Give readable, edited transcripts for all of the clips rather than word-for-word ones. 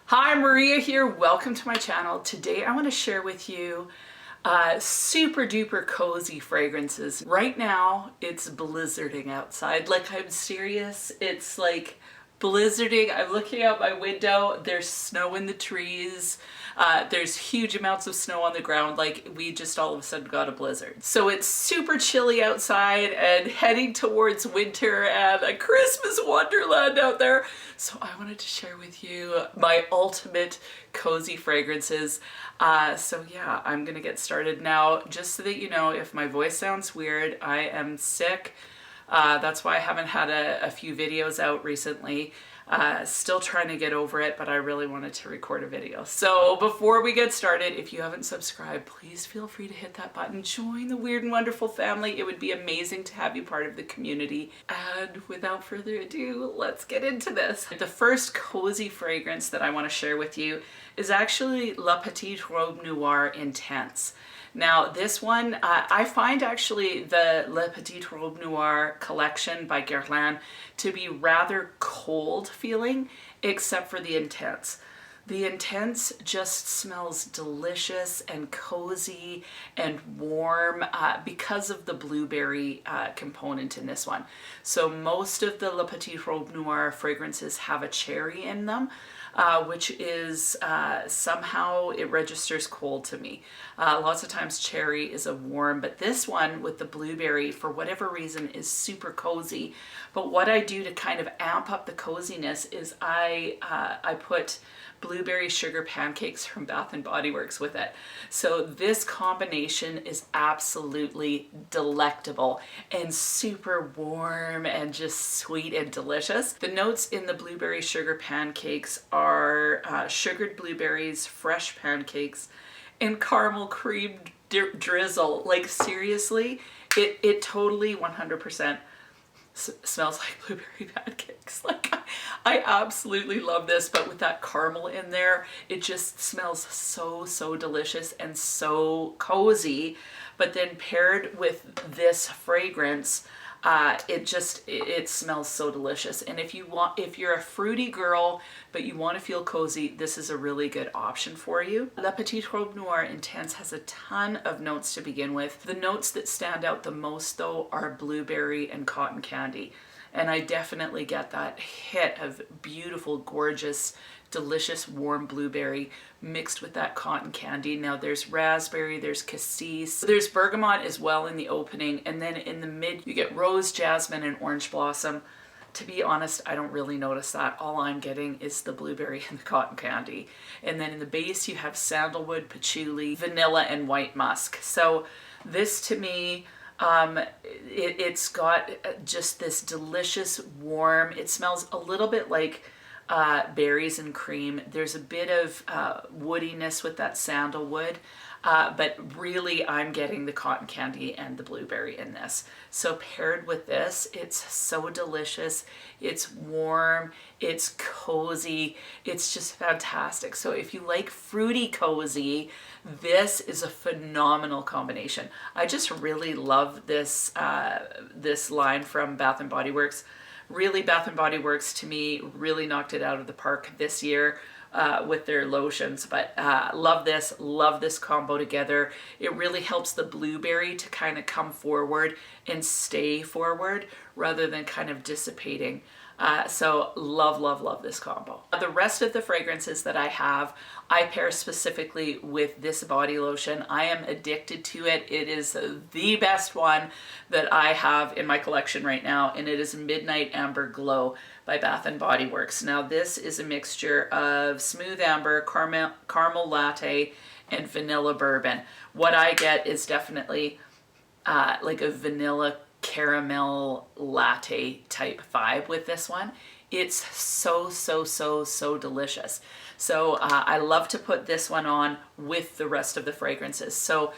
Hi, Maria here. Welcome to my channel. Today I want to share with you super duper cozy fragrances. Right now it's blizzarding outside. Like, I'm serious. It's like blizzarding. I'm looking out my window. There's snow in the trees. There's huge amounts of snow on the ground. Like, we just all of a sudden got a blizzard. So it's super chilly outside and heading towards winter and a Christmas wonderland out there. So I wanted to share with you my ultimate cozy fragrances. So yeah, I'm gonna get started now. Just so that you know, if my voice sounds weird, I am sick. That's why I haven't had a few videos out recently. Still trying to get over it, but I really wanted to record a video. So before we get started, if you haven't subscribed, please feel free to hit that button. Join the Weird and Wonderful family. It would be amazing to have you part of the community. And without further ado, let's get into this. The first cozy fragrance that I want to share with you is actually Le Petit Robe Noir Intense. Now this one, I find actually the Le Petit Robe Noir collection by Guerlain to be rather cold feeling, except for the Intense. The Intense just smells delicious and cozy and warm because of the blueberry component in this one. So most of the Le Petit Robe Noir fragrances have a cherry in them. Which is somehow it registers cold to me. Lots of times cherry is a warm, but this one with the blueberry, for whatever reason, is super cozy. But what I do to kind of amp up the coziness is I put blueberry sugar pancakes from Bath and Body Works with it. So this combination is absolutely delectable and super warm and just sweet and delicious. The notes in the blueberry sugar pancakes are sugared blueberries, fresh pancakes, and caramel cream drizzle. Like, seriously, it totally 100% smells like blueberry pancakes. Like, I absolutely love this, but with that caramel in there, it just smells so delicious and so cozy. But then paired with this fragrance, it smells so delicious. And if you're a fruity girl but you want to feel cozy, this is a really good option for you. Le Petit Robe Noir Intense has a ton of notes to begin with. The notes that stand out the most though are blueberry and cotton candy. And I definitely get that hit of beautiful, gorgeous, delicious, warm blueberry mixed with that cotton candy. Now there's raspberry, there's cassis, there's bergamot as well in the opening, and then in the mid you get rose, jasmine, and orange blossom. To be honest, I don't really notice that. All I'm getting is the blueberry and the cotton candy. And then in the base you have sandalwood, patchouli, vanilla, and white musk. So this to me, it's got just this delicious warm, it smells a little bit like berries and cream. There's a bit of woodiness with that sandalwood, but really I'm getting the cotton candy and the blueberry in this. So paired with this, it's so delicious, it's warm, it's cozy, it's just fantastic. So if you like fruity cozy, this is a phenomenal combination. I just really love this this line from Bath and Body Works. Really, Bath and Body Works to me really knocked it out of the park this year with their lotions. But love this combo together. It really helps the blueberry to kind of come forward and stay forward rather than kind of dissipating. So love this combo. The rest of the fragrances that I have, I pair specifically with this body lotion. I am addicted to it. It is the best one that I have in my collection right now, and it is Midnight Amber Glow by Bath and Body Works. Now this is a mixture of smooth amber, caramel latte, and vanilla bourbon. What I get is definitely like a vanilla caramel latte type vibe with this one. It's so delicious. So I love to put this one on with the rest of the fragrances. So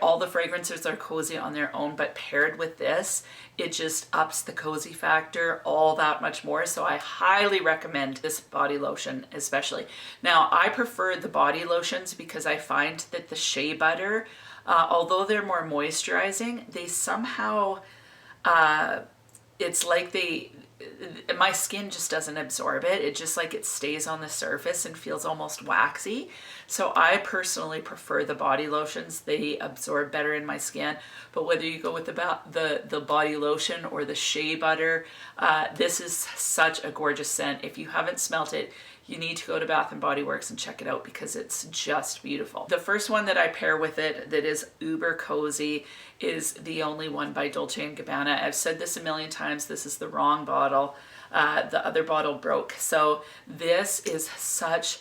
all the fragrances are cozy on their own, but paired with this, it just ups the cozy factor all that much more. So I highly recommend this body lotion especially. Now I prefer the body lotions because I find that the shea butter, although they're more moisturizing, they somehow, it's like my skin just doesn't absorb it. It just like it stays on the surface and feels almost waxy. So I personally prefer the body lotions. They absorb better in my skin. But whether you go with the body lotion or the shea butter, this is such a gorgeous scent. If you haven't smelt it, you need to go to Bath & Body Works and check it out because it's just beautiful. The first one that I pair with it that is uber cozy is the Only One by Dolce & Gabbana. I've said this a million times, this is the wrong bottle. The other bottle broke. So this is such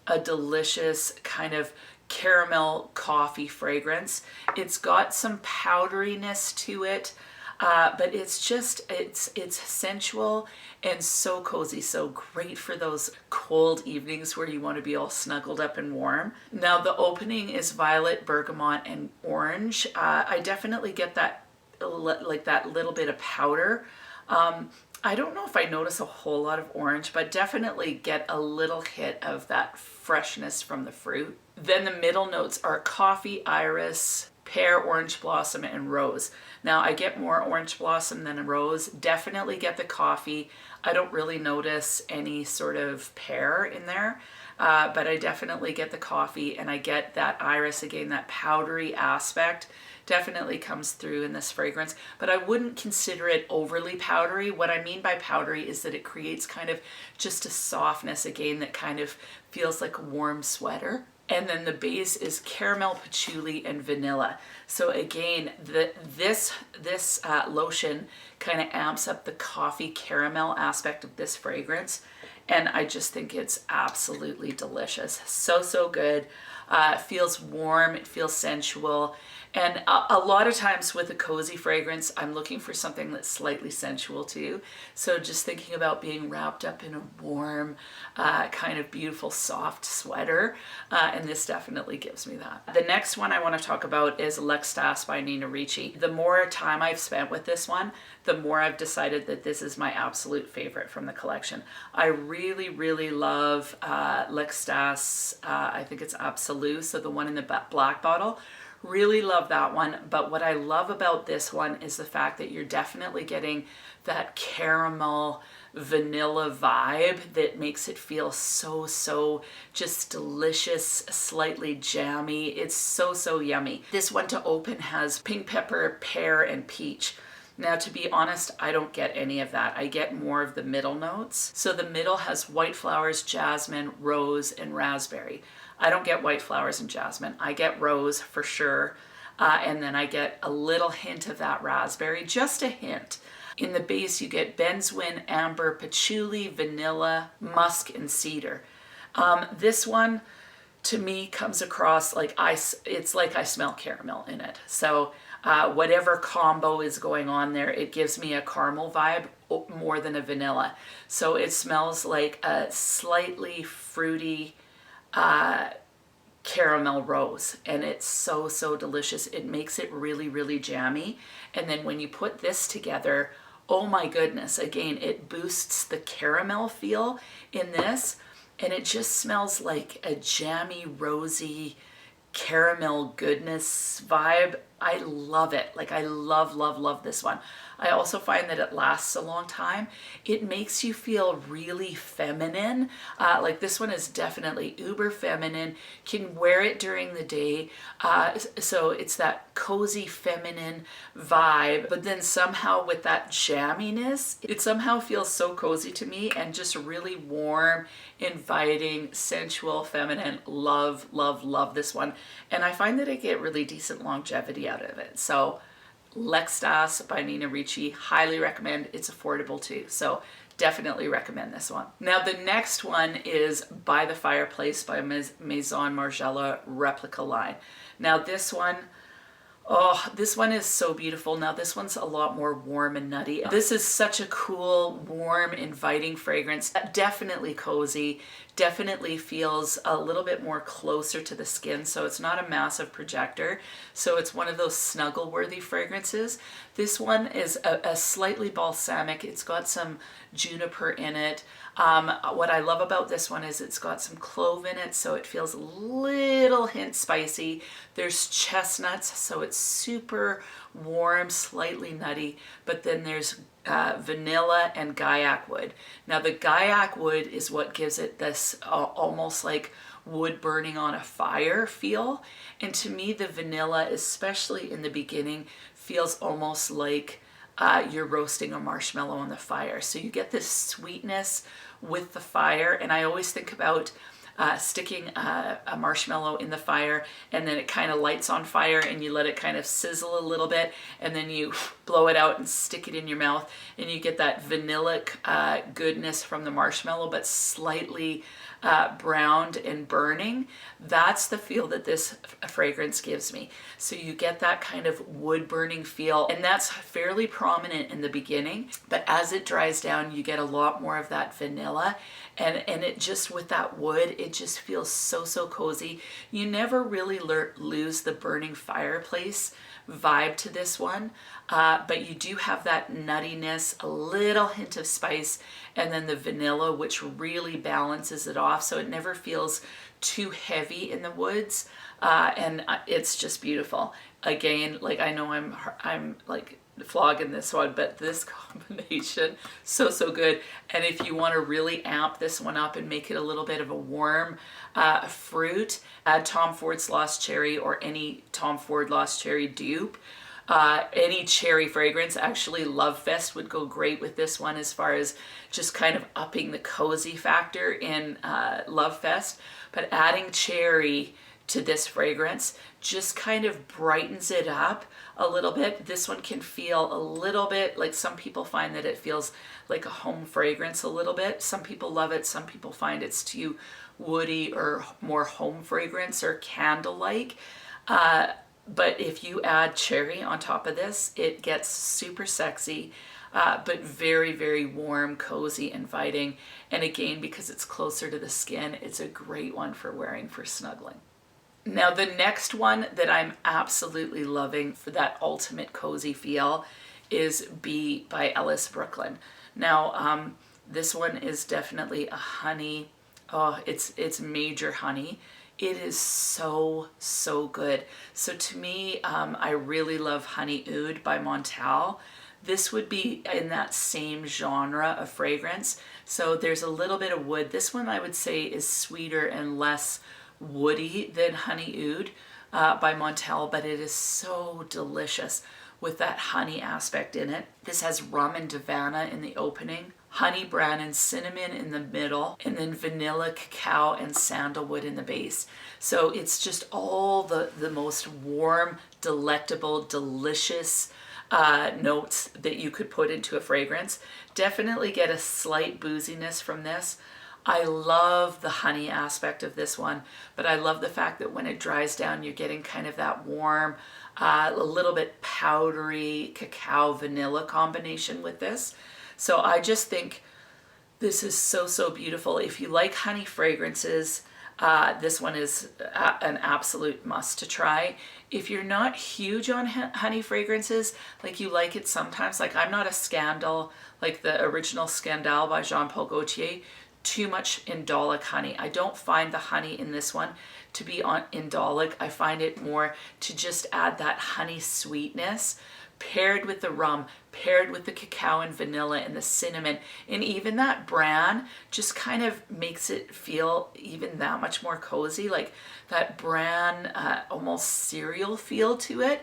a delicious kind of caramel coffee fragrance. It's got some powderiness to it. But it's just, it's sensual and so cozy, so great for those cold evenings where you want to be all snuggled up and warm. Now the opening is violet, bergamot, and orange. I definitely get that, like that little bit of powder. I don't know if I notice a whole lot of orange, but definitely get a little hit of that freshness from the fruit. Then the middle notes are coffee, iris, pear, orange blossom, and rose. Now I get more orange blossom than a rose. Definitely get the coffee. I don't really notice any sort of pear in there, but I definitely get the coffee, and I get that iris again, that powdery aspect definitely comes through in this fragrance, but I wouldn't consider it overly powdery. What I mean by powdery is that it creates kind of just a softness again that kind of feels like a warm sweater. And then the base is caramel, patchouli, and vanilla. So again, this lotion kind of amps up the coffee caramel aspect of this fragrance. And I just think it's absolutely delicious. So, so good. It feels warm, it feels sensual. And a lot of times with a cozy fragrance, I'm looking for something that's slightly sensual too. So just thinking about being wrapped up in a warm, kind of beautiful, soft sweater. And this definitely gives me that. The next one I want to talk about is L'Extase by Nina Ricci. The more time I've spent with this one, the more I've decided that this is my absolute favorite from the collection. I really, really love L'Extase. I think it's Absolu, so the one in the black bottle. Really love that one, but what I love about this one is the fact that you're definitely getting that caramel vanilla vibe that makes it feel so, so just delicious, slightly jammy. It's so, so yummy. This one to open has pink pepper, pear, and peach. Now, to be honest, I don't get any of that. I get more of the middle notes. So the middle has white flowers, jasmine, rose, and raspberry. I don't get white flowers and jasmine. I get rose for sure. And then I get a little hint of that raspberry, just a hint. In the base, you get benzoin, amber, patchouli, vanilla, musk, and cedar. This one, to me, comes across like it's like I smell caramel in it. So whatever combo is going on there, it gives me a caramel vibe more than a vanilla. So it smells like a slightly fruity, caramel rose, and it's so, so delicious. It makes it really, really jammy. And then when you put this together, oh my goodness, again, it boosts the caramel feel in this, and it just smells like a jammy, rosy, caramel goodness vibe. I love it. Like I love, love, love this one. I also find that it lasts a long time. It makes you feel really feminine. Like this one is definitely uber feminine. Can wear it during the day. So it's that cozy feminine vibe, but then somehow with that jamminess, it somehow feels so cozy to me and just really warm, inviting, sensual, feminine. Love, love, love this one. And I find that I get really decent longevity out of it. So L'Extase by Nina Ricci, highly recommend. It's affordable too, so definitely recommend this one. Now the next one is By the Fireplace by Maison Margiela Replica line. Now this one, oh, this one is so beautiful. Now this one's a lot more warm and nutty. This is such a cool, warm, inviting fragrance. Definitely cozy, definitely feels a little bit more closer to the skin, so it's not a massive projector. So it's one of those snuggle-worthy fragrances. This one is a slightly balsamic. It's got some juniper in it. What I love about this one is it's got some clove in it, so it feels a little hint spicy. There's chestnuts, so it's super warm, slightly nutty, but then there's vanilla and gaiac wood. Now the gaiac wood is what gives it this almost like wood burning on a fire feel. And to me, the vanilla, especially in the beginning, feels almost like you're roasting a marshmallow on the fire. So you get this sweetness with the fire. And I always think about sticking a marshmallow in the fire, and then it kind of lights on fire, and you let it kind of sizzle a little bit, and then you blow it out and stick it in your mouth, and you get that vanillic goodness from the marshmallow, but slightly browned and burning. That's the feel that this fragrance gives me. So you get that kind of wood burning feel, and that's fairly prominent in the beginning, but as it dries down, you get a lot more of that vanilla, and it just, with that wood, it just feels so cozy. You never really lose the burning fireplace vibe to this one, but you do have that nuttiness, a little hint of spice, and then the vanilla, which really balances it off, so it never feels too heavy in the woods, and it's just beautiful. Again, like, I know I'm like flogging this one, but this combination, so good. And if you want to really amp this one up and make it a little bit of a warm fruit, add Tom Ford's Lost Cherry or any Tom Ford Lost Cherry dupe. Any cherry fragrance. Actually, Love Fest would go great with this one as far as just kind of upping the cozy factor in Love Fest. But adding cherry to this fragrance just kind of brightens it up a little bit. This one can feel a little bit like, some people find that it feels like a home fragrance a little bit. Some people love it. Some people find it's too woody or more home fragrance or candle-like. But if you add cherry on top of this, it gets super sexy, but very warm, cozy, inviting. And again, because it's closer to the skin, it's a great one for wearing for snuggling. Now, the next one that I'm absolutely loving for that ultimate cozy feel is Be by Ellis Brooklyn. Now, this one is definitely a honey. Oh, it's major honey. It is so good. So to me, I really love Honey Oud by Montal. This would be in that same genre of fragrance. So there's a little bit of wood. This one I would say is sweeter and less woody than Honey Oud by Montal, but it is so delicious with that honey aspect in it. This has rum and Gabbana in the opening, honey, bran, and cinnamon in the middle, and then vanilla, cacao, and sandalwood in the base. So it's just all the most warm, delectable, delicious notes that you could put into a fragrance. Definitely get a slight booziness from this. I love the honey aspect of this one, but I love the fact that when it dries down, you're getting kind of that warm, a little bit powdery cacao vanilla combination with this. So I just think this is so beautiful. If you like honey fragrances, this one is an absolute must to try. If you're not huge on honey fragrances, like you like it sometimes, like I'm not a Scandal, like the original Scandal by Jean-Paul Gaultier, too much indolic honey. I don't find the honey in this one to be indolic. I find it more to just add that honey sweetness paired with the rum, paired with the cacao and vanilla and the cinnamon, and even that bran just kind of makes it feel even that much more cozy, like that bran almost cereal feel to it.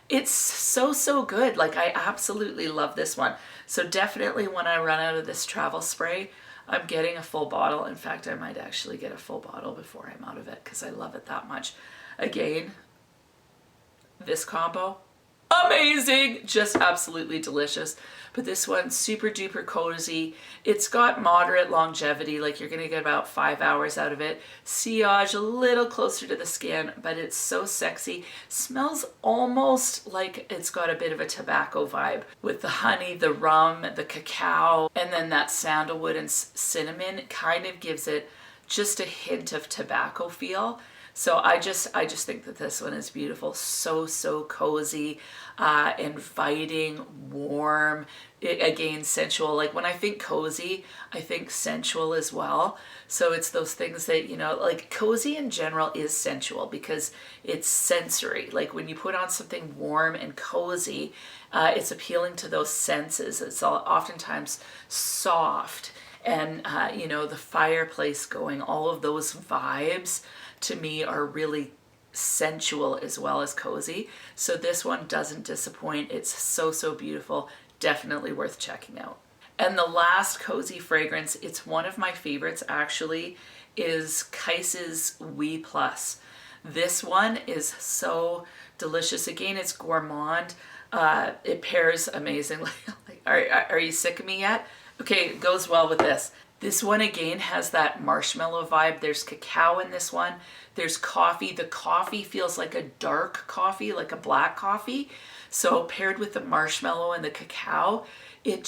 It's so good. Like, I absolutely love this one. So definitely when I run out of this travel spray, I'm getting a full bottle. In fact, I might actually get a full bottle before I'm out of it because I love it that much. Again, this combo, amazing, just absolutely delicious. But this one, super duper cozy. It's got moderate longevity, like you're gonna get about 5 hours out of it. Sillage a little closer to the skin, but it's so sexy. Smells almost like it's got a bit of a tobacco vibe with the honey, the rum, the cacao, and then that sandalwood and cinnamon kind of gives it just a hint of tobacco feel. So I just think that this one is beautiful. So cozy, inviting, warm, again, sensual. Like when I think cozy, I think sensual as well. So it's those things that, you know, like cozy in general is sensual because it's sensory. Like when you put on something warm and cozy, it's appealing to those senses. It's oftentimes soft and, you know, the fireplace going, all of those vibes to me are really sensual as well as cozy. So this one doesn't disappoint. It's so beautiful. Definitely worth checking out. And the last cozy fragrance, it's one of my favorites actually, is Kasus We Plus. This one is so delicious. Again, it's gourmand. It pairs amazingly. Are you sick of me yet? Okay, it goes well with this. This one again has that marshmallow vibe. There's cacao in this one. There's coffee. The coffee feels like a dark coffee, like a black coffee. So paired with the marshmallow and the cacao, it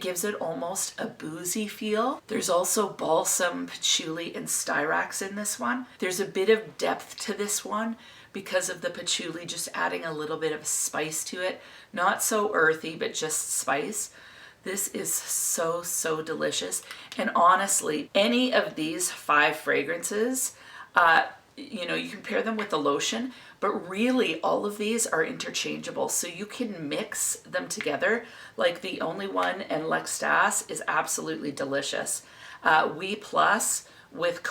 gives it almost a boozy feel. There's also balsam, patchouli, and styrax in this one. There's a bit of depth to this one because of the patchouli, just adding a little bit of spice to it. Not so earthy, but just spice. This is so delicious. And honestly, any of these 5 fragrances, you know, you can pair them with the lotion, but really all of these are interchangeable. So you can mix them together. Like the Only One and L'Extase is absolutely delicious. We Plus with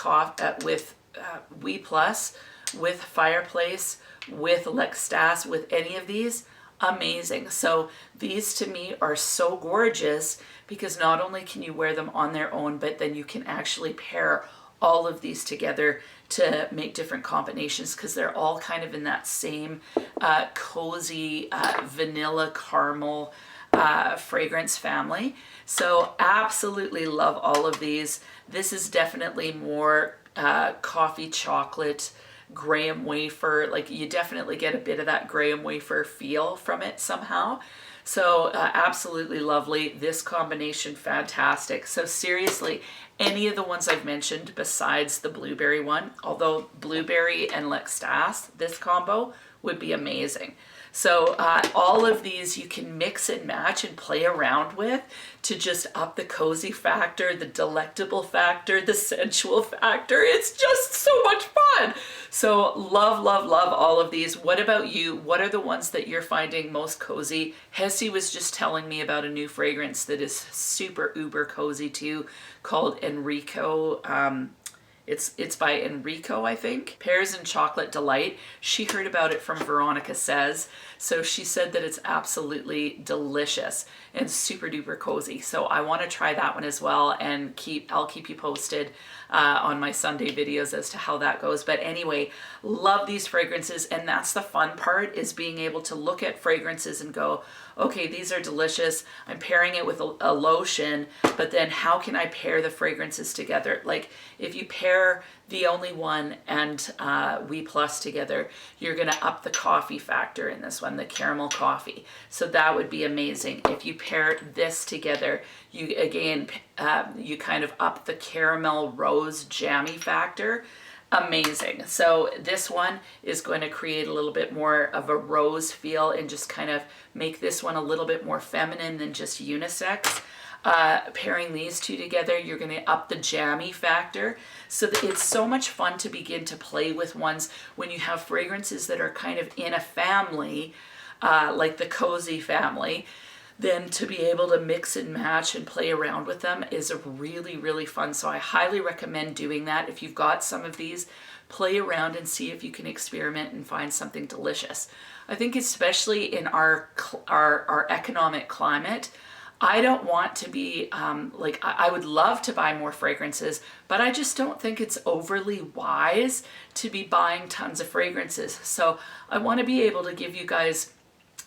We Plus with Fireplace, with L'Extase, with any of these, amazing. So these to me are so gorgeous because not only can you wear them on their own, but then you can actually pair all of these together to make different combinations because they're all kind of in that same cozy vanilla caramel fragrance family. So absolutely love all of these. This is definitely more coffee chocolate, graham wafer. Like you definitely get a bit of that graham wafer feel from it somehow. So absolutely lovely. This combination, fantastic. So seriously, any of the ones I've mentioned besides the blueberry one, although blueberry and L'Extase, this combo would be amazing. So all of these you can mix and match and play around with to just up the cozy factor, the delectable factor, the sensual factor. It's just so much fun. So love all of these. What about you? What are the ones that you're finding most cozy? Hesse was just telling me about a new fragrance that is super uber cozy too, called Enrico. It's by Enrico, I think. Pears and Chocolate Delight. She heard about it from Veronica Says. So she said that it's absolutely delicious and super duper cozy. So I want to try that one as well, and I'll keep you posted on my Sunday videos as to how that goes. But anyway, love these fragrances, and that's the fun part, is being able to look at fragrances and go, okay, these are delicious. I'm pairing it with a lotion, but then how can I pair the fragrances together? Like if you pair the Only One and We Plus together, you're gonna up the coffee factor in this one, the caramel coffee. So that would be amazing. If you pair this together, you again, you kind of up the caramel rose jammy factor. Amazing. So this one is going to create a little bit more of a rose feel and just kind of make this one a little bit more feminine than just unisex. Pairing these two together, you're going to up the jammy factor. So that it's so much fun to begin to play with ones when you have fragrances that are kind of in a family, like the cozy family. Then to be able to mix and match and play around with them is really fun. So I highly recommend doing that. If you've got some of these, play around and see if you can experiment and find something delicious. I think especially in our economic climate, I don't want to be like, I would love to buy more fragrances, but I just don't think it's overly wise to be buying tons of fragrances. So I want to be able to give you guys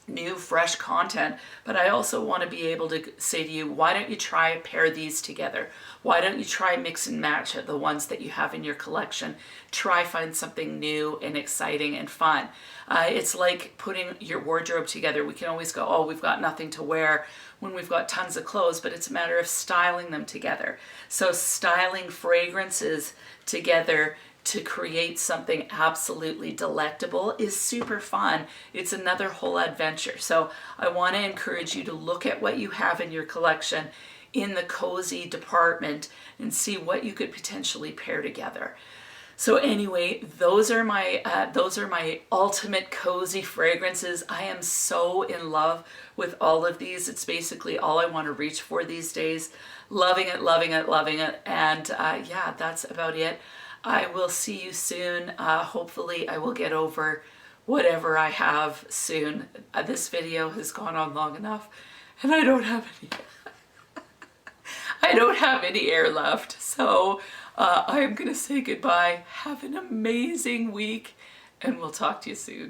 new fresh content, but I also want to be able to say to you, why don't you try pair these together? Why don't you try mix and match the ones that you have in your collection? Try find something new and exciting and fun. It's like putting your wardrobe together. We can always go, oh, we've got nothing to wear when we've got tons of clothes, but it's a matter of styling them together. So styling fragrances together to create something absolutely delectable is super fun. It's another whole adventure. So I want to encourage you to look at what you have in your collection in the cozy department and see what you could potentially pair together. So anyway, those are my ultimate cozy fragrances. I am so in love with all of these. It's basically all I want to reach for these days. Loving it, loving it, loving it. And yeah, that's about it. I will see you soon. Hopefully I will get over whatever I have soon. This video has gone on long enough and I don't have any air left. So I am going to say goodbye. Have an amazing week and we'll talk to you soon.